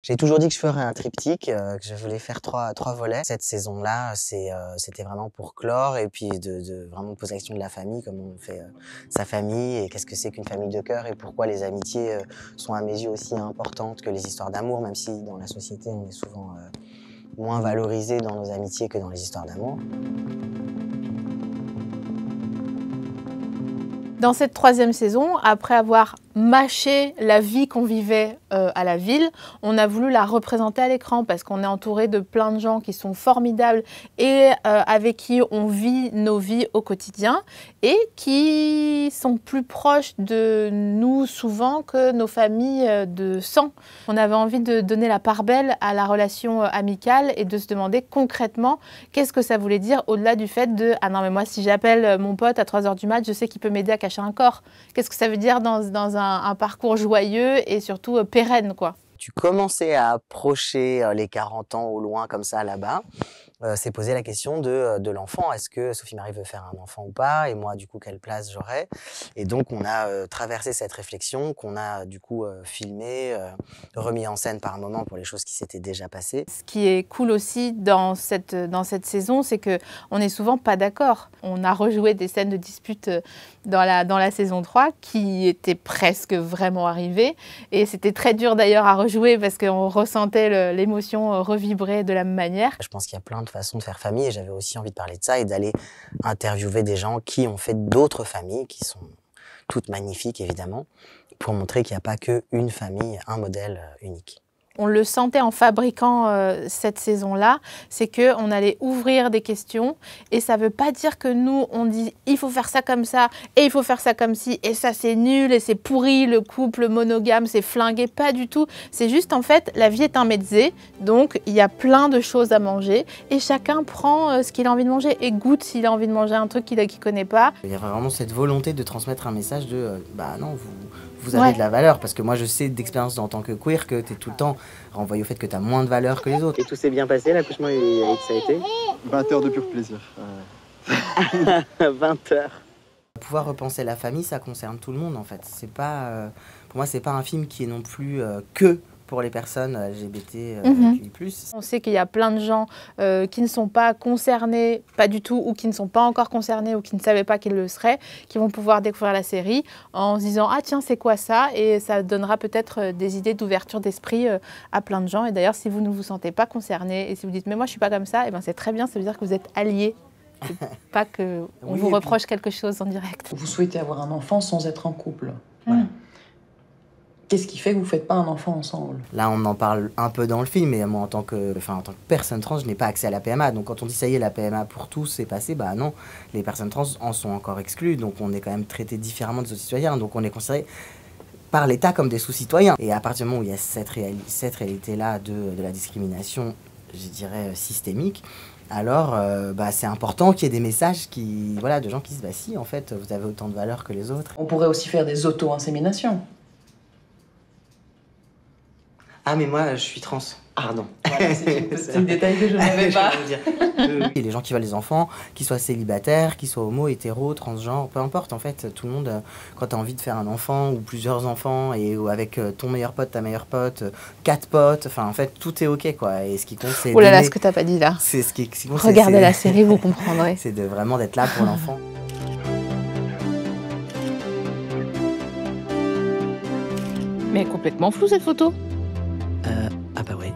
J'ai toujours dit que je ferais un triptyque, que je voulais faire trois volets. Cette saison-là, c'était vraiment pour clore et puis de vraiment poser la question de la famille, comment on fait sa famille et qu'est-ce que c'est qu'une famille de cœur et pourquoi les amitiés sont à mes yeux aussi importantes que les histoires d'amour, même si dans la société on est souvent moins valorisé dans nos amitiés que dans les histoires d'amour. Dans cette 3e saison, après avoir mâché la vie qu'on vivait à la ville, on a voulu la représenter à l'écran parce qu'on est entouré de plein de gens qui sont formidables et avec qui on vit nos vies au quotidien et qui sont plus proches de nous souvent que nos familles de sang. On avait envie de donner la part belle à la relation amicale et de se demander concrètement qu'est-ce que ça voulait dire au-delà du fait de « Ah non mais moi si j'appelle mon pote à 3 h du mat, je sais qu'il peut m'aider à cacher un corps ». Qu'est-ce que ça veut dire dans un parcours joyeux et surtout pérenne, quoi. Tu commençais à approcher les 40 ans au loin comme ça là-bas. C'est poser la question de l'enfant. Est-ce que Sophie Marie veut faire un enfant ou pas? Et moi, du coup, quelle place j'aurais? Et donc, on a traversé cette réflexion qu'on a du coup filmée, remis en scène par moment pour les choses qui s'étaient déjà passées. Ce qui est cool aussi dans cette saison, c'est qu'on n'est souvent pas d'accord. On a rejoué des scènes de dispute dans la saison 3 qui étaient presque vraiment arrivées. Et c'était très dur d'ailleurs à rejouer parce qu'on ressentait l'émotion revibrer de la même manière. Je pense qu'il y a plein de façons de faire famille et j'avais aussi envie de parler de ça et d'aller interviewer des gens qui ont fait d'autres familles, qui sont toutes magnifiques évidemment, pour montrer qu'il n'y a pas qu'une famille, un modèle unique. On le sentait en fabriquant cette saison-là, c'est qu'on allait ouvrir des questions et ça ne veut pas dire que nous, on dit il faut faire ça comme ça et il faut faire ça comme ci et ça c'est nul et c'est pourri, le couple monogame c'est flingué, pas du tout. C'est juste en fait, la vie est un mezzé, donc il y a plein de choses à manger et chacun prend ce qu'il a envie de manger et goûte s'il a envie de manger un truc qu'il ne connaît pas. Il y a vraiment cette volonté de transmettre un message de bah non, vous avez de la valeur, parce que moi je sais d'expérience en tant que queer que tu es tout le temps renvoyé au fait que tu as moins de valeur que les autres. Et tout s'est bien passé, l'accouchement ça a été 20 heures de pur plaisir. 20 heures. Pouvoir repenser la famille, ça concerne tout le monde en fait. C'est pas, pour moi c'est pas un film qui est non plus que pour les personnes LGBTQI+. On sait qu'il y a plein de gens qui ne sont pas concernés, pas du tout, ou qui ne sont pas encore concernés, ou qui ne savaient pas qu'ils le seraient, qui vont pouvoir découvrir la série en se disant « Ah tiens, c'est quoi ça ?» Et ça donnera peut-être des idées d'ouverture d'esprit à plein de gens. Et d'ailleurs, si vous ne vous sentez pas concerné, et si vous dites « Mais moi, je ne suis pas comme ça », et ben c'est très bien, ça veut dire que vous êtes alliés. Pas qu'on vous reproche quelque chose en direct. Vous souhaitez avoir un enfant sans être en couple. Voilà. Qu'est-ce qui fait que vous ne faites pas un enfant ensemble? Là, on en parle un peu dans le film, mais moi, en tant que personne trans, je n'ai pas accès à la PMA. Donc, quand on dit ça y est, la PMA pour tous, c'est passé, bah non, les personnes trans en sont encore exclues. Donc, on est quand même traité différemment des autres citoyens. Donc, on est considéré par l'État comme des sous-citoyens. Et à partir du moment où il y a cette réalité-là de la discrimination, je dirais, systémique, alors c'est important qu'il y ait des messages de gens qui disent bah si, en fait, vous avez autant de valeur que les autres. On pourrait aussi faire des auto-inséminations. Ah mais moi je suis trans. Pardon. Voilà, c'est un petit détail que je n'avais pas. Et les gens qui veulent des enfants, qu'ils soient célibataires, qu'ils soient homo, hétéro, transgenres, peu importe en fait, tout le monde, quand tu as envie de faire un enfant ou plusieurs enfants ou avec ton meilleur pote, ta meilleure pote, 4 potes, enfin en fait tout est ok quoi. Et ce qui compte c'est... Oh là là, ce que t'as pas dit là. C'est ce qui compte. Regardez la série, vous comprendrez. C'est vraiment d'être là pour l'enfant. Mais complètement floue cette photo. Ah bah ouais.